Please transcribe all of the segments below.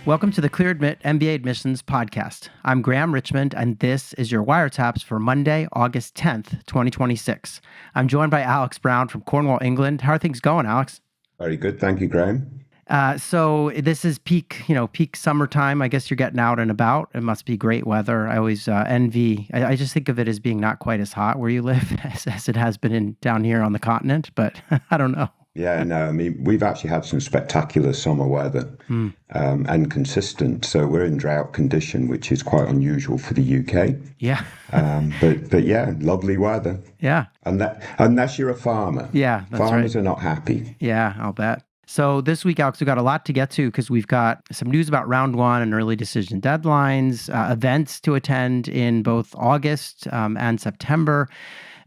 Welcome to the Clear Admit MBA Admissions Podcast. I'm Graham Richmond, and this is your Wire Taps for Monday, August 10th, 2026. I'm joined by Alex Brown from Cornwall, England. How are things going, Alex? Very good. Thank you, Graham. So this is peak summertime. I guess you're getting out and about. It must be great weather. I always envy. I just think of it as being not quite as hot where you live as it has been down here on the continent, but I don't know. Yeah, no, I mean, we've actually had some spectacular summer weather and consistent. So we're in drought condition, which is quite unusual for the UK. Yeah. But yeah, lovely weather. Yeah. Unless you're a farmer. Yeah, that's Farmers right. are not happy. Yeah, I'll bet. So this week, Alex, we've got a lot to get to because we've got some news about round one and early decision deadlines, events to attend in both August and September.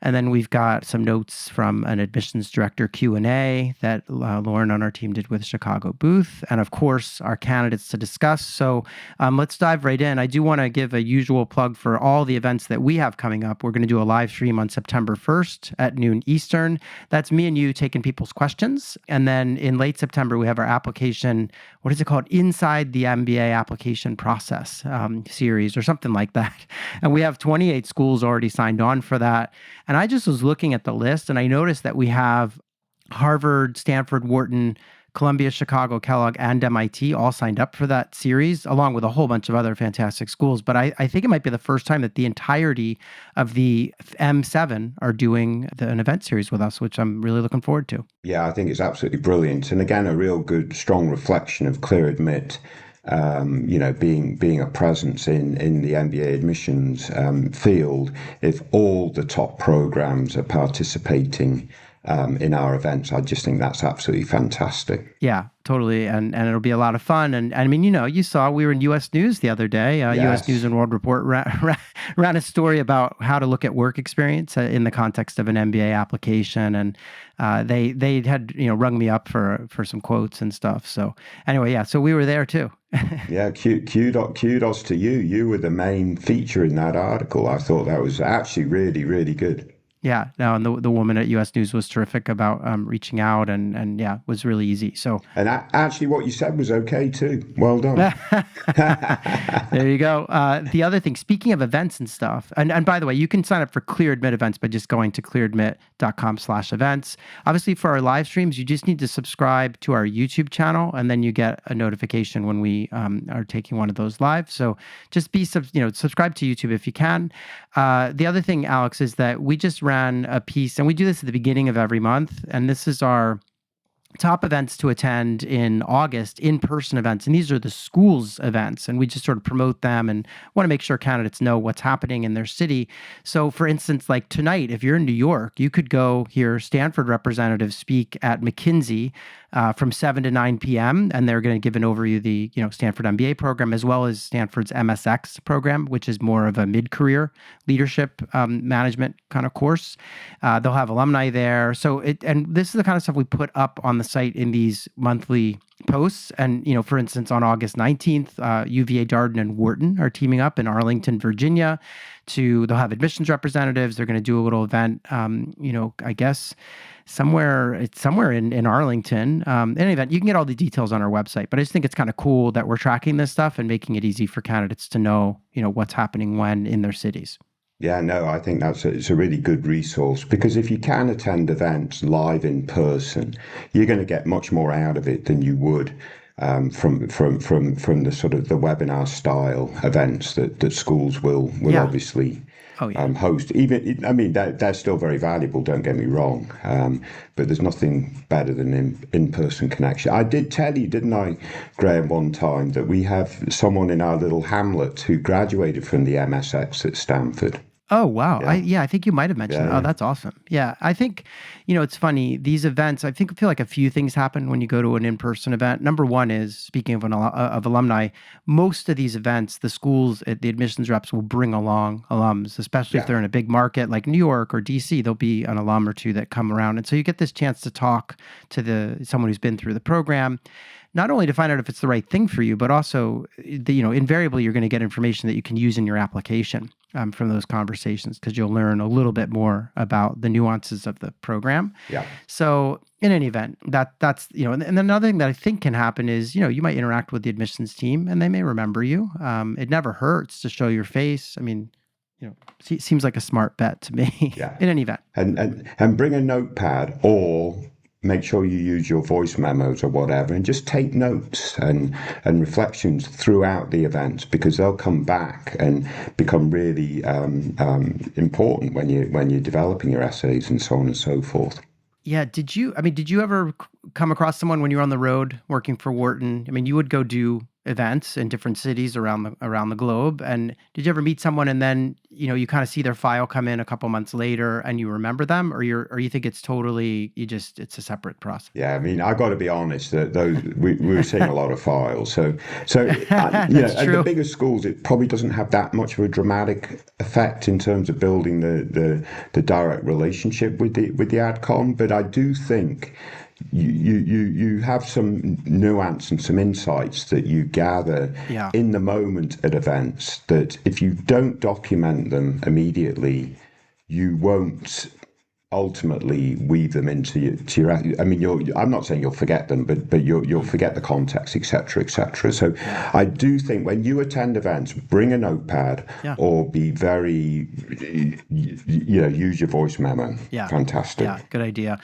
And then we've got some notes from an admissions director Q&A that Lauren on our team did with Chicago booth. And of course, our candidates to discuss. So let's dive right in. I do want to give a usual plug for all the events that we have coming up. We're going to do a live stream on September 1st at noon Eastern. That's me and you taking people's questions. And then in late September, we have our application, what is it called? Inside the MBA application process series or something like that. And we have 28 schools already signed on for that. And I just was looking at the list and I noticed that we have Harvard, Stanford, Wharton, Columbia, Chicago, Kellogg, and MIT all signed up for that series, along with a whole bunch of other fantastic schools. But I think it might be the first time that the entirety of the M7 are doing an event series with us, which I'm really looking forward to. Yeah, I think it's absolutely brilliant. And again, a real good, strong reflection of Clear Admit. Being a presence in the MBA admissions field, if all the top programs are participating in our events, I just think that's absolutely fantastic. Yeah, totally. And it'll be a lot of fun. And I mean, you saw we were in U.S. News the other day. Yes. U.S. News and World Report ran a story about how to look at work experience in the context of an MBA application. And they had, rung me up for some quotes and stuff. So anyway, yeah, so we were there too. Yeah, kudos to you. You were the main feature in that article. I thought that was actually really, really good. Yeah, no, and the woman at U.S. News was terrific about reaching out and yeah, it was really easy. So and actually, what you said was okay too. Well done. There you go. The other thing, speaking of events and stuff, and by the way, you can sign up for Clear Admit events by just going to clearadmit.com/events. Obviously, for our live streams, you just need to subscribe to our YouTube channel, and then you get a notification when we are taking one of those live. So just subscribe to YouTube if you can. The other thing, Alex, is that we just ran a piece, and we do this at the beginning of every month, and this is our top events to attend in August, in-person events. And these are the school's events. And we just sort of promote them and want to make sure candidates know what's happening in their city. So for instance, like tonight, if you're in New York, you could go hear Stanford representatives speak at McKinsey from 7 to 9 p.m. And they're going to give an overview of the Stanford MBA program, as well as Stanford's MSX program, which is more of a mid-career leadership management kind of course. They'll have alumni there. And this is the kind of stuff we put up on the site in these monthly posts. And, for instance, on August 19th, UVA, Darden, and Wharton are teaming up in Arlington, Virginia. They'll have admissions representatives. They're going to do a little event, I guess somewhere in Arlington. In any event, you can get all the details on our website. But I just think it's kind of cool that we're tracking this stuff and making it easy for candidates to know, what's happening when in their cities. Yeah, no, I think it's a really good resource, because if you can attend events live in person, you're going to get much more out of it than you would from the sort of the webinar style events that schools will obviously host. Even, I mean, they're still very valuable, don't get me wrong, but there's nothing better than in-person connection. I did tell you, didn't I, Graham, one time that we have someone in our little hamlet who graduated from the MSX at Stanford. Oh, wow. I think you might have mentioned that. Oh, that's awesome. Yeah, I think, it's funny. These events, I feel like a few things happen when you go to an in-person event. Number one is, speaking of alumni, most of these events, the schools, the admissions reps will bring along alums, especially if they're in a big market like New York or DC. There'll be an alum or two that come around. And so you get this chance to talk to someone who's been through the program. not only to find out if it's the right thing for you, but also, invariably you're going to get information that you can use in your application from those conversations, because you'll learn a little bit more about the nuances of the program. Yeah. So in any event, that's, and then another thing that I think can happen is, you might interact with the admissions team and they may remember you. It never hurts to show your face. I mean, seems like a smart bet to me. Yeah. In any event. And bring a notepad, or make sure you use your voice memos or whatever, and just take notes and reflections throughout the events, because they'll come back and become really important when you're developing your essays and so on and so forth. Yeah. Did you ever come across someone when you were on the road working for Wharton? I mean, you would go do events in different cities around the globe. And did you ever meet someone and then, you kind of see their file come in a couple months later and you remember them, or you think it's totally, it's a separate process? Yeah, I mean, I got to be honest that those we were seeing a lot of files. So at the bigger schools, it probably doesn't have that much of a dramatic effect in terms of building the direct relationship with the Adcom. But I do think you have some nuance and some insights that you gather in the moment at events, that if you don't document them immediately, you won't ultimately weave them into your I mean, I'm not saying you'll forget them, but you'll forget the context, etc., etc. So I do think when you attend events, bring a notepad, or be very, use your voice memo. Yeah. Fantastic. Yeah, good idea.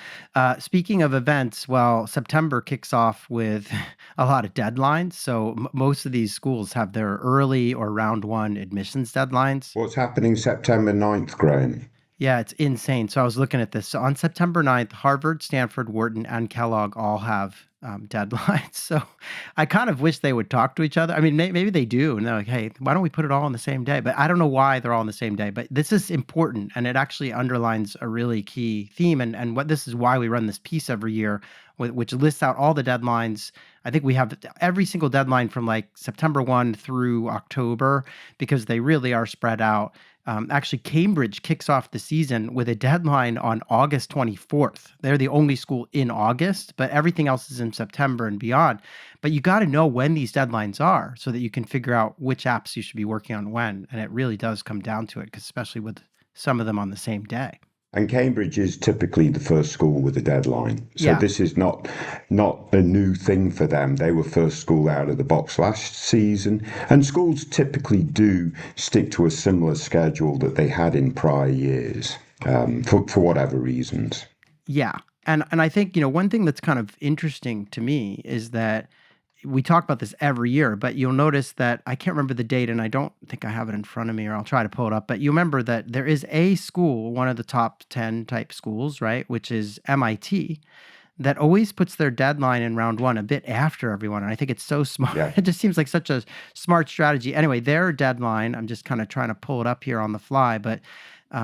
Speaking of events, well, September kicks off with a lot of deadlines. So most of these schools have their early or round one admissions deadlines. What's happening September 9th, Graham? Yeah, it's insane. So I was looking at this. So on September 9th, Harvard, Stanford, Wharton, and Kellogg all have deadlines. So I kind of wish they would talk to each other. I mean, maybe they do. And they're like, hey, why don't we put it all on the same day? But I don't know why they're all on the same day. But this is important. And it actually underlines a really key theme. And what this is why we run this piece every year, which lists out all the deadlines. I think we have every single deadline from like September 1 through October, because they really are spread out. Actually, Cambridge kicks off the season with a deadline on August 24th. They're the only school in August, but everything else is in September and beyond. But you got to know when these deadlines are so that you can figure out which apps you should be working on when. And it really does come down to it, especially with some of them on the same day. And Cambridge is typically the first school with a deadline. So this is not a new thing for them. They were first school out of the box last season. And schools typically do stick to a similar schedule that they had in prior years, for whatever reasons. Yeah. And I think, one thing that's kind of interesting to me is that we talk about this every year, but you'll notice that I can't remember the date, and I don't think I have it in front of me, or I'll try to pull it up. But you remember that there is a school, one of the top 10 type schools, right, which is MIT, that always puts their deadline in round one a bit after everyone. And I think it's so smart. Yeah. It just seems like such a smart strategy. Anyway, their deadline, I'm just kind of trying to pull it up here on the fly, but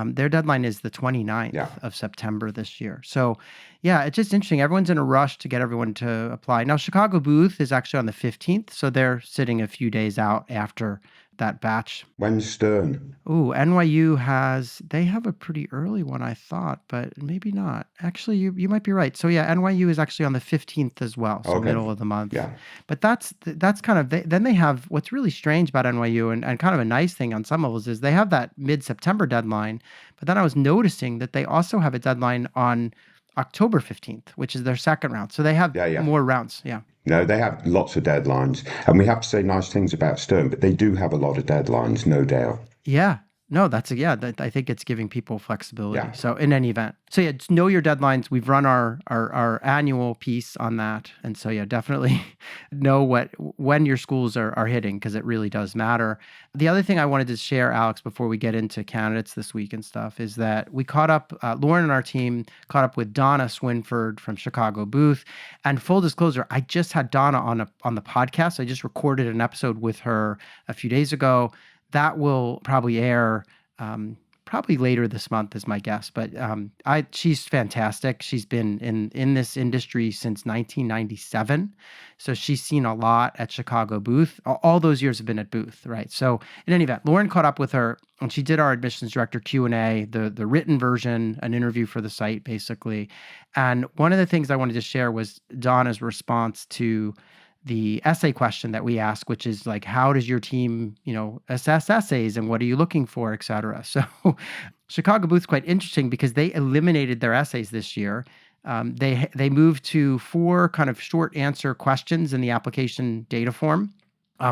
their deadline is the 29th of September this year. So yeah, it's just interesting. Everyone's in a rush to get everyone to apply. Now, Chicago Booth is actually on the 15th. So they're sitting a few days out after that batch. When's Stern? Ooh, NYU they have a pretty early one, I thought, but maybe not. Actually, you might be right. So yeah, NYU is actually on the 15th as well, so middle of the month. Yeah. But that's kind of, then they have, what's really strange about NYU and kind of a nice thing on some levels is they have that mid-September deadline, but then I was noticing that they also have a deadline on October 15th, which is their second round. So they have more rounds. Yeah. No, they have lots of deadlines. And we have to say nice things about Stern, but they do have a lot of deadlines, no doubt. Yeah. No, I think it's giving people flexibility. Yeah. So in any event. So yeah, just know your deadlines. We've run our annual piece on that. And so yeah, definitely know when your schools are hitting, because it really does matter. The other thing I wanted to share, Alex, before we get into candidates this week and stuff, is that we caught up, Lauren and our team caught up with Donna Swinford from Chicago Booth. And full disclosure, I just had Donna on the podcast. I just recorded an episode with her a few days ago. That will probably air probably later this month is my guess. But she's fantastic. She's been in this industry since 1997. So she's seen a lot at Chicago Booth. All those years have been at Booth, right? So in any event, Lauren caught up with her and she did our admissions director Q&A, the written version, an interview for the site, basically. And one of the things I wanted to share was Donna's response to the essay question that we ask, which is like, how does your team, assess essays and what are you looking for, et cetera. So Chicago booth's quite interesting because they eliminated their essays this year. They moved to 4 kind of short answer questions in the application data form,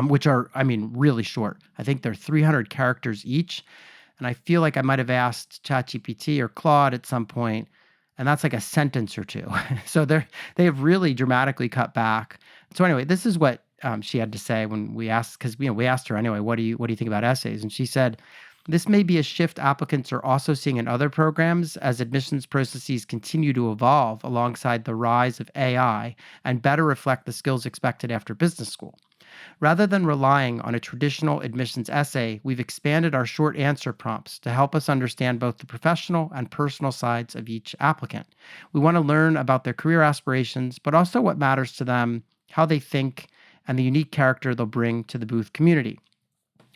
which are, really short. I think they're 300 characters each. And I feel like I might have asked ChatGPT or Claude at some point, and that's like a sentence or two. So they have really dramatically cut back. So anyway, this is what she had to say when we asked, because we asked her anyway, what do you think about essays? And she said, this may be a shift applicants are also seeing in other programs as admissions processes continue to evolve alongside the rise of AI and better reflect the skills expected after business school. Rather than relying on a traditional admissions essay, we've expanded our short answer prompts to help us understand both the professional and personal sides of each applicant. We want to learn about their career aspirations, but also what matters to them, how they think, and the unique character they'll bring to the booth community.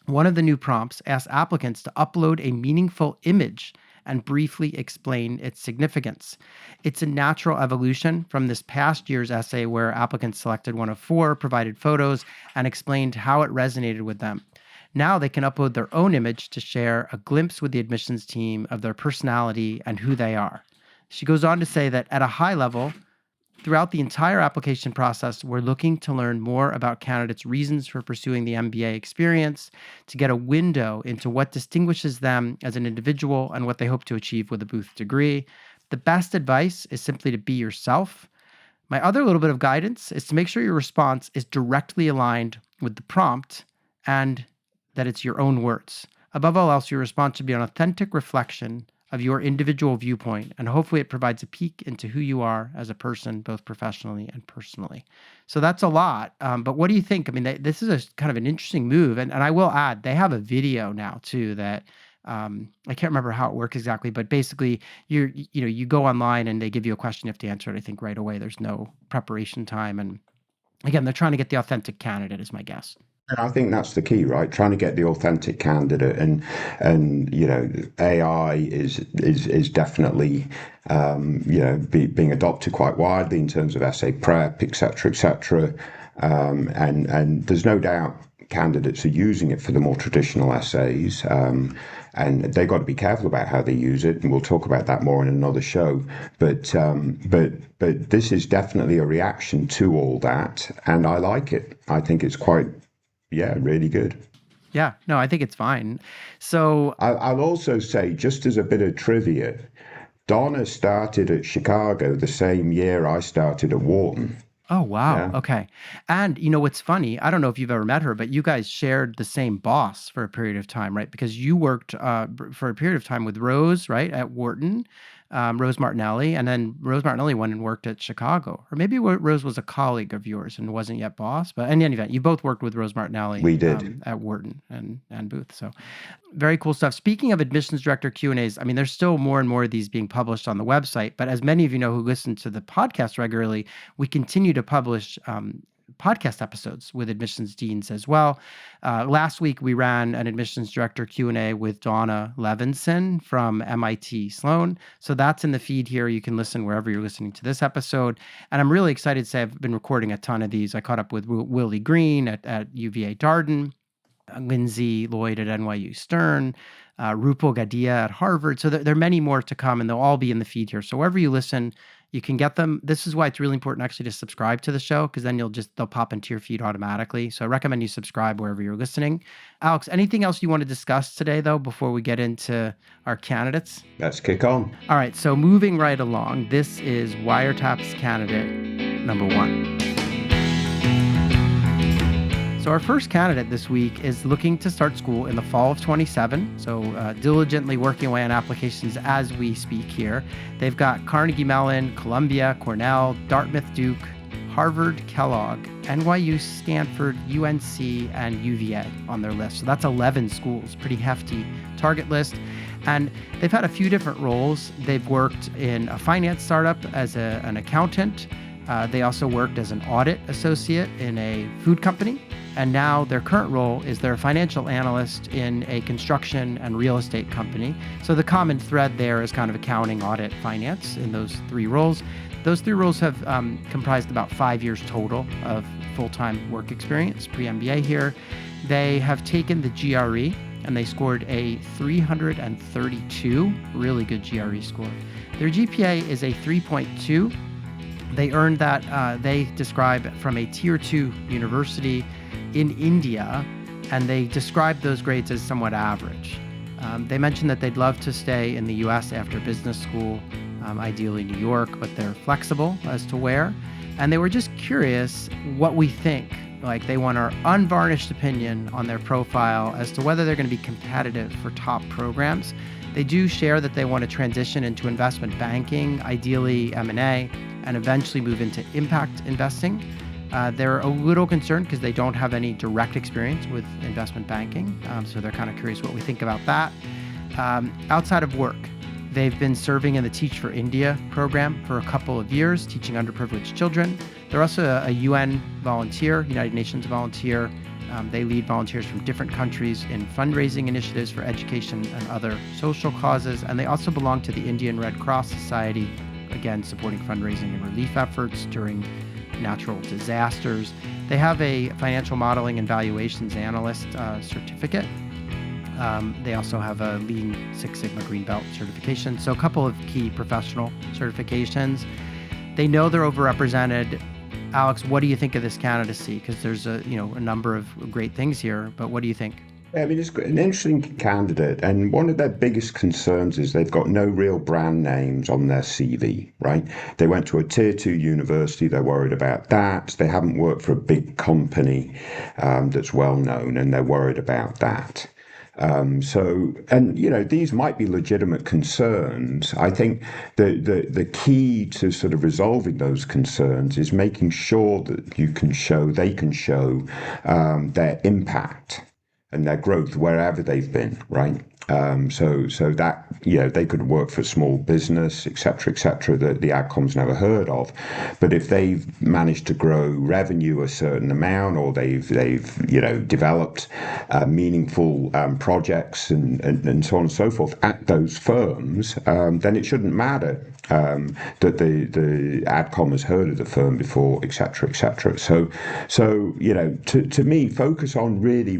One of the new prompts asks applicants to upload a meaningful image and briefly explain its significance. It's a natural evolution from this past year's essay where applicants selected one of 4, provided photos, and explained how it resonated with them. Now they can upload their own image to share a glimpse with the admissions team of their personality and who they are. She goes on to say that at a high level, throughout the entire application process, we're looking to learn more about candidates' reasons for pursuing the MBA experience, to get a window into what distinguishes them as an individual and what they hope to achieve with a Booth degree. The best advice is simply to be yourself. My other little bit of guidance is to make sure your response is directly aligned with the prompt and that it's your own words. Above all else, your response should be an authentic reflection of your individual viewpoint, and hopefully it provides a peek into who you are as a person, both professionally and personally. So that's a lot, but what do you think? This is a kind of an interesting move, and I will add, they have a video now too that I can't remember how it works exactly, but basically you go online and they give you a question, you have to answer it, I think, right away. There's no preparation time, and again, they're trying to get the authentic candidate is my guess. And I think that's the key, right? Trying to get the authentic candidate, and AI is definitely being adopted quite widely in terms of essay prep, etc. And there's no doubt candidates are using it for the more traditional essays, and they've got to be careful about how they use it, and we'll talk about that more in another show. But this is definitely a reaction to all that, and I like it. I think it's quite. Yeah, really good. Yeah, no, I think it's fine. So I'll also say, just as a bit of trivia, Donna started at Chicago the same year I started at Wharton. Oh, wow. Yeah. Okay. And what's funny, I don't know if you've ever met her, but you guys shared the same boss for a period of time, right? Because you worked for a period of time with Rose, right, at Wharton, Rose Martinelli, and then Rose Martinelli went and worked at Chicago. Or maybe Rose was a colleague of yours and wasn't yet boss. But in any event, you both worked with Rose Martinelli. We did. At Wharton and Booth. So very cool stuff. Speaking of admissions director Q&As, there's still more and more of these being published on the website. But as many of you know who listen to the podcast regularly, we continue to publish podcast episodes with admissions deans as well. Last week, we ran an admissions director Q&A with Donna Levinson from MIT Sloan. So that's in the feed here. You can listen wherever you're listening to this episode. And I'm really excited to say I've been recording a ton of these. I caught up with Willie Green at UVA Darden, Lindsay Lloyd at NYU Stern, Rupal Gadia at Harvard. So there are many more to come, and they'll all be in the feed here. So wherever you listen, you can get them. This is why it's really important actually to subscribe to the show, because then they'll pop into your feed automatically. So I recommend you subscribe wherever you're listening. Alex, anything else you want to discuss today, though, before we get into our candidates? Let's kick on. All right. So moving right along, this is Wire Taps candidate number 1. So our first candidate this week is looking to start school in the fall of 27. So diligently working away on applications as we speak here. They've got Carnegie Mellon, Columbia, Cornell, Dartmouth, Duke, Harvard, Kellogg, NYU, Stanford, UNC, and UVA on their list. So that's 11 schools, pretty hefty target list. And they've had a few different roles. They've worked in a finance startup as an accountant. They also worked as an audit associate in a food company. And now their current role is they're a financial analyst in a construction and real estate company. So the common thread there is kind of accounting, audit, finance in those 3 roles. those 3 roles have comprised about 5 years total of full-time work experience, pre-MBA here. They have taken the GRE, and they scored a 332, really good GRE score. Their GPA is a 3.2. They earned that, they describe, from a tier 2 university in India, and they describe those grades as somewhat average. They mentioned that they'd love to stay in the US after business school, ideally New York, but they're flexible as to where. And they were just curious what we think. Like, they want our unvarnished opinion on their profile as to whether they're going to be competitive for top programs. They do share that they want to transition into investment banking, ideally M&A, and eventually move into impact investing. They're a little concerned because they don't have any direct experience with investment banking, so they're kind of curious what we think about that. Outside of work, they've been serving in the Teach for India program for a couple of years, teaching underprivileged children. They're also a UN volunteer, United Nations volunteer. They lead volunteers from different countries in fundraising initiatives for education and other social causes, and they also belong to the Indian Red Cross Society, again, supporting fundraising and relief efforts during natural disasters. They have a financial modeling and valuations analyst certificate. They also have a Lean Six Sigma Green Belt certification. So a couple of key professional certifications. They know they're overrepresented. Alex, what do you think of this candidacy? Because there's a number of great things here, but what do you think? I mean, it's an interesting candidate, and one of their biggest concerns is they've got no real brand names on their CV, right? They went to a tier 2 university, they're worried about that. They haven't worked for a big company that's well known, and they're worried about that. These might be legitimate concerns. I think the key to sort of resolving those concerns is making sure that they can show their impact and their growth wherever they've been, right? So that, they could work for a small business, et cetera, that the Adcom's never heard of. But if they've managed to grow revenue a certain amount, or they've developed meaningful projects and so on and so forth at those firms, then it shouldn't matter that the Adcom has heard of the firm before, et cetera, et cetera. So to me, focus on really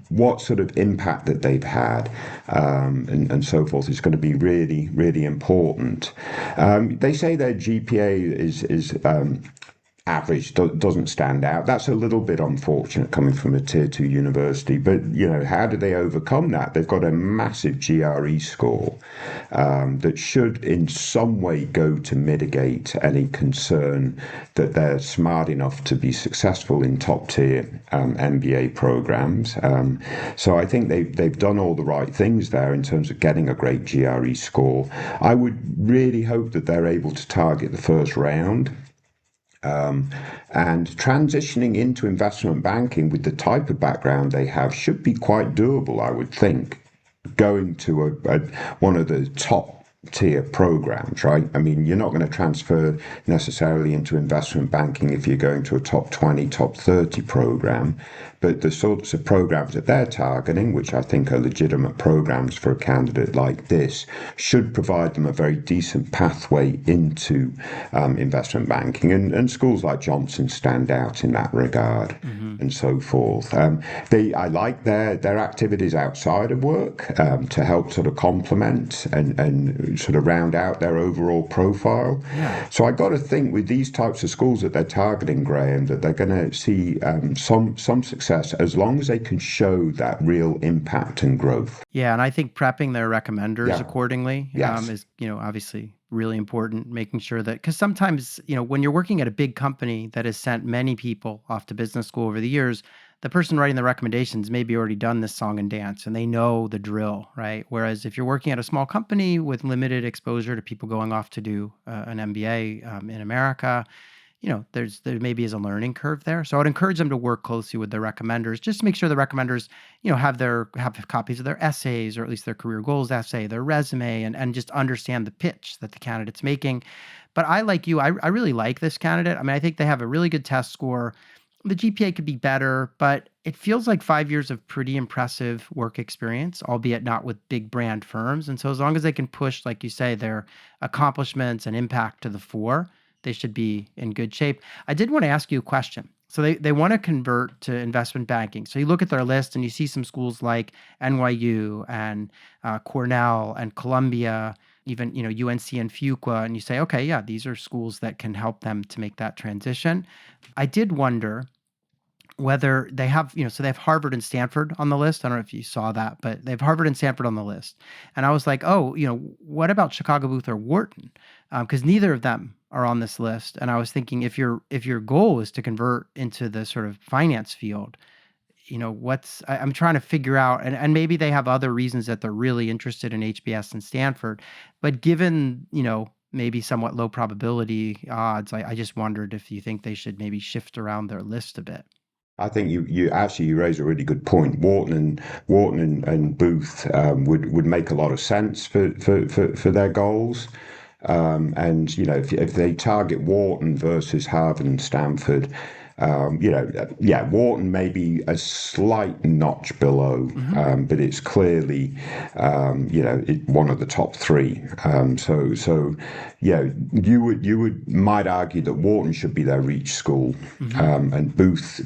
what sort of impact that they've had and so forth is going to be really, really important. They say their GPA is average, doesn't stand out. That's a little bit unfortunate coming from a tier 2 university, but how do they overcome that? They've got a massive GRE score that should in some way go to mitigate any concern that they're smart enough to be successful in top tier MBA programs. So I think they've done all the right things there in terms of getting a great GRE score. I would really hope that they're able to target the first round. And transitioning into investment banking with the type of background they have should be quite doable, I would think, going to one of the top tier programs, right? I mean, you're not going to transfer necessarily into investment banking if you're going to a top 20, top 30 program, but the sorts of programs that they're targeting, which I think are legitimate programs for a candidate like this, should provide them a very decent pathway into investment banking. And schools like Johnson stand out in that regard, and so forth. I like their activities outside of work to help sort of complement and sort of round out their overall profile. Yeah. So I got to think with these types of schools that they're targeting, Graham, that they're going to see some success as long as they can show that real impact and growth. Yeah, and I think prepping their recommenders accordingly Yes. is, obviously really important, making sure that, because sometimes, when you're working at a big company that has sent many people off to business school over the years, the person writing the recommendations maybe already done this song and dance and they know the drill, right? Whereas if you're working at a small company with limited exposure to people going off to do an MBA in America, there maybe is a learning curve there. So I would encourage them to work closely with their recommenders, just to make sure the recommenders, have copies of their essays, or at least their career goals essay, their resume, and just understand the pitch that the candidate's making. But I, like you, I really like this candidate. I mean, I think they have a really good test score. the GPA could be better, but it feels like 5 years of pretty impressive work experience, albeit not with big brand firms. And so as long as they can push, like you say, their accomplishments and impact to the fore, they should be in good shape. I did want to ask you a question. So they want to convert to investment banking. So you look at their list and you see some schools like NYU and Cornell and Columbia, even UNC and Fuqua, and you say, okay, yeah, these are schools that can help them to make that transition. I did wonder whether they have, so they have Harvard and Stanford on the list. I don't know if you saw that, but they have Harvard and Stanford on the list. And I was like, oh, what about Chicago Booth or Wharton? Because neither of them are on this list. And I was thinking, if your goal is to convert into the sort of finance field, I'm trying to figure out, and maybe they have other reasons that they're really interested in HBS and Stanford, but given, maybe somewhat low probability odds, I just wondered if you think they should maybe shift around their list a bit. I think you raise a really good point. Wharton and Booth would make a lot of sense for their goals. And if they target Wharton versus Harvard and Stanford, Wharton may be a slight notch below, but it's clearly one of the top three. You might argue that Wharton should be their reach school, and Booth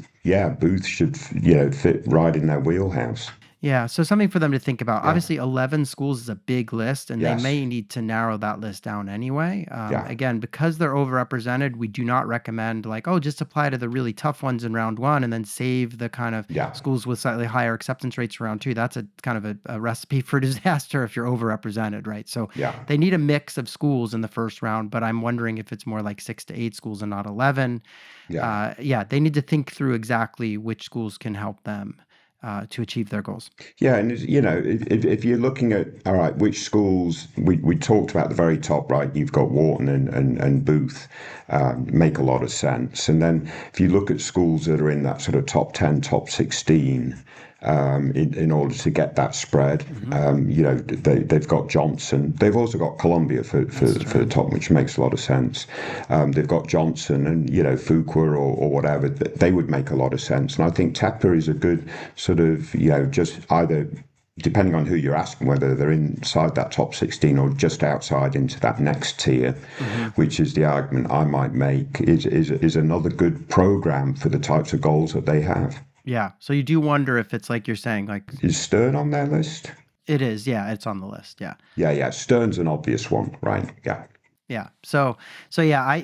should fit right in their wheelhouse. Yeah, so something for them to think about. Obviously, 11 schools is a big list, and they may need to narrow that list down anyway. Again, because they're overrepresented, we do not recommend just apply to the really tough ones in round one and then save the kind of schools with slightly higher acceptance rates for round two. That's a kind of a recipe for disaster if you're overrepresented, right? So they need a mix of schools in the first round, but I'm wondering if it's more like 6 to 8 schools and not 11. They need to think through exactly which schools can help them to achieve their goals. Yeah, and if you're looking at, all right, which schools, we talked about the very top, right? You've got Wharton and Booth, make a lot of sense. And then if you look at schools that are in that sort of top 10, top 16, in order to get that spread, they've got Johnson. They've also got Columbia for the top, which makes a lot of sense. They've got Johnson and Fuqua or whatever. They would make a lot of sense. And I think Tepper is a good sort of just either, depending on who you're asking, whether they're inside that top 16 or just outside into that next tier, which is the argument I might make, is another good program for the types of goals that they have. Yeah. So you do wonder if it's like you're saying, is Stern on their list? It is. Yeah, it's on the list. Yeah. Yeah. Stern's an obvious one, right? Yeah. Yeah. So I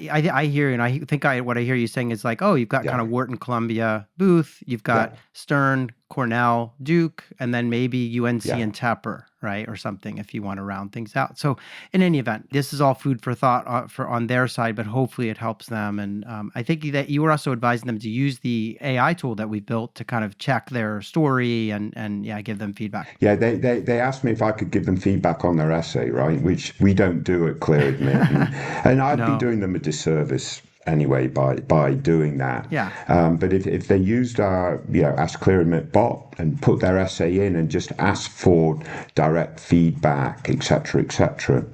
hear you, and I think what I hear you saying is you've got kind of Wharton, Columbia, Booth, you've got Stern, Cornell, Duke, and then maybe UNC and Tepper, right, or something if you want to round things out. So in any event, this is all food for thought on their side, but hopefully it helps them. And I think that you were also advising them to use the AI tool that we built to kind of check their story and give them feedback. Yeah, they asked me if I could give them feedback on their essay, right, which we don't do at Clear Admit, and I'd be doing them a disservice anyway by doing that. But if they used our Ask Clear Admit bot and put their essay in and just ask for direct feedback, etc.,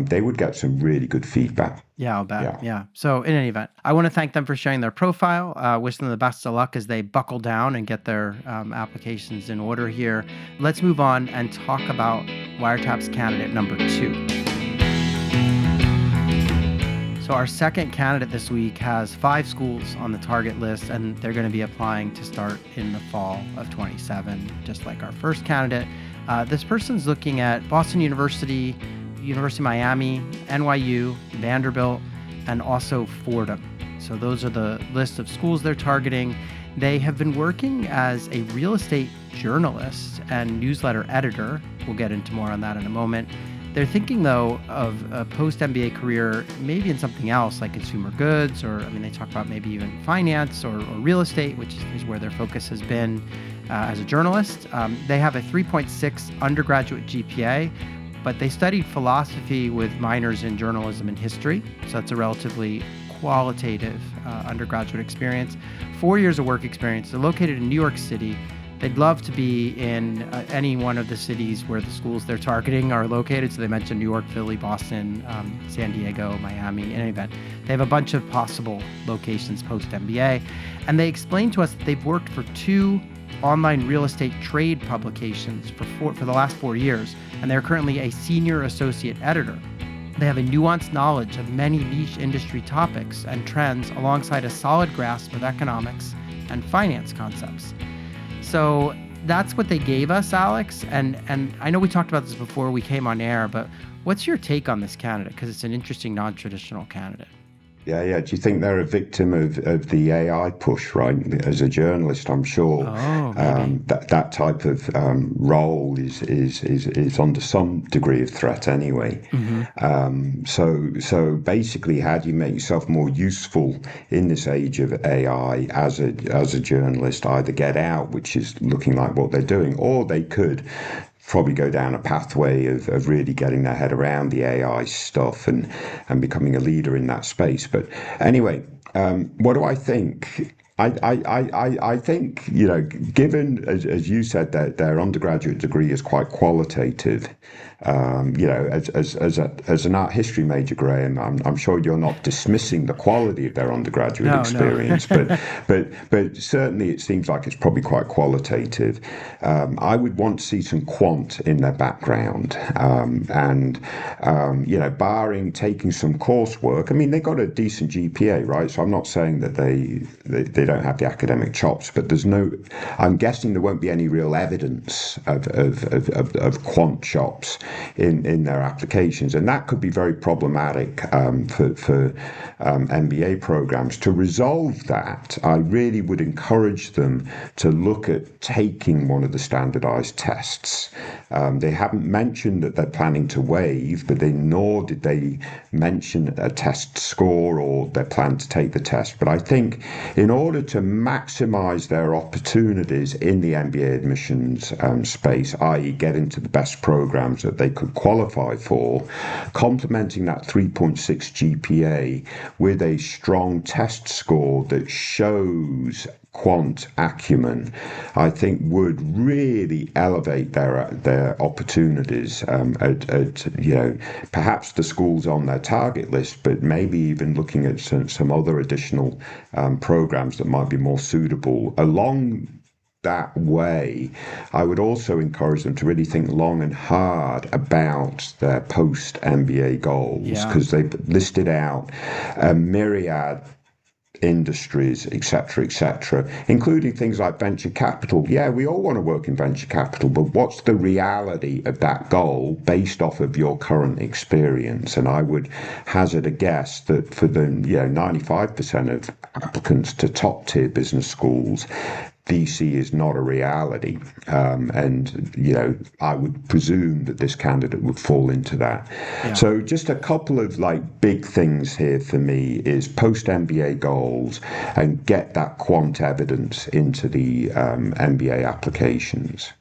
they would get some really good feedback. Yeah, I'll bet. Yeah. So in any event, I want to thank them for sharing their profile. Wish them the best of luck as they buckle down and get their applications in order here. Let's move on and talk about Wire Taps candidate number 2. So our second candidate this week has 5 schools on the target list, and they're going to be applying to start in the fall of 27, just like our first candidate. This person's looking at Boston University, University of Miami, NYU, Vanderbilt, and also Fordham. So those are the list of schools they're targeting. They have been working as a real estate journalist and newsletter editor. We'll get into more on that in a moment. They're thinking, though, of a post-MBA career, maybe in something else like consumer goods, or, they talk about maybe even finance or real estate, which is where their focus has been as a journalist. They have a 3.6 undergraduate GPA, but they studied philosophy with minors in journalism and history. So it's a relatively qualitative undergraduate experience. 4 years of work experience. They're located in New York City. They'd love to be in any one of the cities where the schools they're targeting are located. So they mentioned New York, Philly, Boston, San Diego, Miami, in any event. They have a bunch of possible locations post-MBA. And they explained to us that they've worked for 2 online real estate trade publications for the last 4 years, and they're currently a senior associate editor. They have a nuanced knowledge of many niche industry topics and trends alongside a solid grasp of economics and finance concepts. So that's what they gave us, Alex. And I know we talked about this before we came on air, but what's your take on this candidate? Because it's an interesting non-traditional candidate. Yeah. Do you think they're a victim of the AI push, right? As a journalist, I'm sure Maybe. that type of role is under some degree of threat anyway. So basically, how do you make yourself more useful in this age of AI as a journalist? Either get out, which is looking like what they're doing, or they could probably go down a pathway of really getting their head around the AI stuff and becoming a leader in that space. But anyway, what do I think? I think, given, as you said, that their undergraduate degree is quite qualitative, as an art history major, Graham, I'm sure you're not dismissing the quality of their undergraduate experience, No. but certainly it seems like it's probably quite qualitative. I would want to see some quant in their background, barring taking some coursework. I mean, they got a decent GPA, right? So I'm not saying that they don't have the academic chops, but I'm guessing there won't be any real evidence of quant chops in their applications, and that could be very problematic for MBA programs. To resolve that, I really would encourage them to look at taking one of the standardized tests. They haven't mentioned that they're planning to waive, but nor did they mention a test score or their plan to take the test. But I think in order to maximize their opportunities in the MBA admissions space, i.e. get into the best programs that they could qualify for, complementing that 3.6 GPA with a strong test score that shows quant acumen, I think would really elevate their opportunities perhaps the schools on their target list, but maybe even looking at some other additional programs that might be more suitable. Along that way, I would also encourage them to really think long and hard about their post-MBA goals, because they've listed out a myriad industries, etc., including things like venture capital. Yeah, we all want to work in venture capital, but what's the reality of that goal based off of your current experience? And I would hazard a guess that for the 95% of applicants to top tier business schools, VC is not a reality. I would presume that this candidate would fall into that. Yeah. So just a couple of big things here for me is post-MBA goals and get that quant evidence into the MBA applications.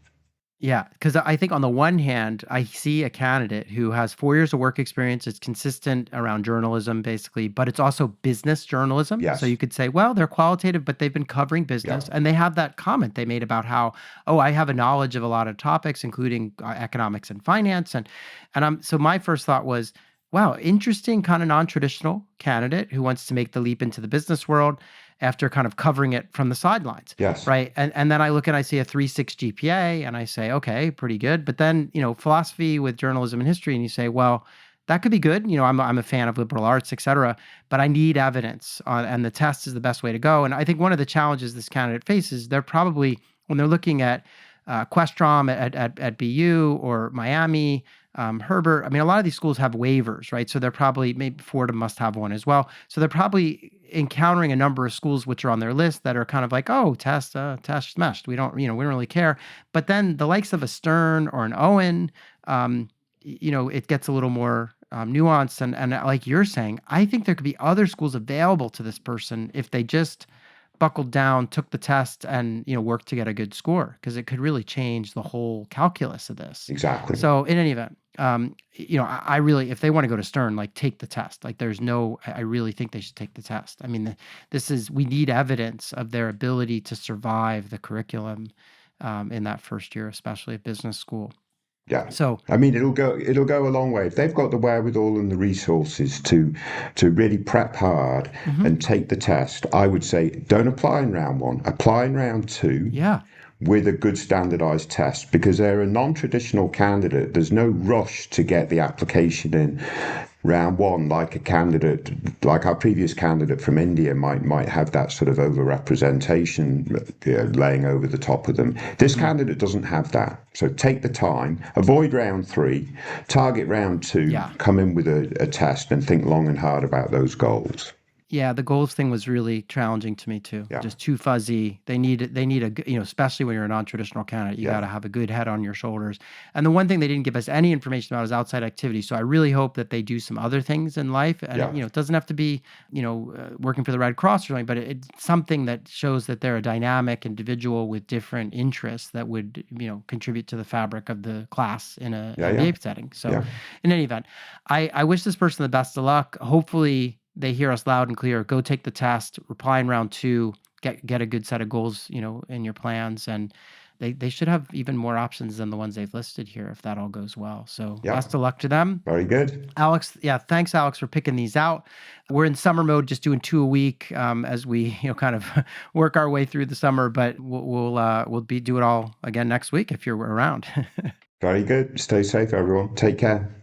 Yeah, because I think on the one hand, I see a candidate who has 4 years of work experience. It's consistent around journalism, basically, but it's also business journalism. Yes. So you could say, well, they're qualitative, but they've been covering business. And they have that comment they made about how, I have a knowledge of a lot of topics, including economics and finance. So my first thought was, wow, interesting kind of non-traditional candidate who wants to make the leap into the business world after kind of covering it from the sidelines. Yes. Right. And then I look and I see a 3.6 GPA and I say, okay, pretty good. But then, philosophy with journalism and history, and you say, well, that could be good. I'm a fan of liberal arts, et cetera, but I need evidence and the test is the best way to go. And I think one of the challenges this candidate faces, they're probably, when they're looking at Questrom at BU or Miami, Herbert, I mean, a lot of these schools have waivers, right? So they're probably, maybe Fordham must have one as well. So they're probably encountering a number of schools which are on their list that are kind of like, oh, test smashed. We don't really care. But then the likes of a Stern or an Owen, it gets a little more nuanced. And like you're saying, I think there could be other schools available to this person if they just buckled down, took the test, and worked to get a good score, because it could really change the whole calculus of this. Exactly. So in any event, I really, if they want to go to Stern, take the test. I really think they should take the test. I mean, we need evidence of their ability to survive the curriculum in that first year, especially at business school. Yeah. So I mean, it'll go a long way. If they've got the wherewithal and the resources to really prep hard and take the test, I would say don't apply in round one. Apply in round two yeah. with a good standardized test, because they're a non-traditional candidate. There's no rush to get the application in round one, like our previous candidate from India might have that sort of overrepresentation laying over the top of them. This candidate doesn't have that. So take the time, avoid round three, target round two, Yeah. come in with a test and think long and hard about those goals. Yeah, the goals thing was really challenging to me too. Yeah. Just too fuzzy. They need a, especially when you're a non-traditional candidate, you got to have a good head on your shoulders. And the one thing they didn't give us any information about is outside activity. So I really hope that they do some other things in life. And it doesn't have to be, working for the Red Cross or something, but it's something that shows that they're a dynamic individual with different interests that would, contribute to the fabric of the class in a MBA setting. So in any event, I wish this person the best of luck. Hopefully they hear us loud and clear. Go take the test, reply in round two, get a good set of goals, in your plans. And they should have even more options than the ones they've listed here if that all goes well. So best of luck to them. Very good. Alex, thanks, Alex, for picking these out. We're in summer mode, just doing 2 a week as we, kind of work our way through the summer. But we'll do it all again next week if you're around. Very good. Stay safe, everyone. Take care.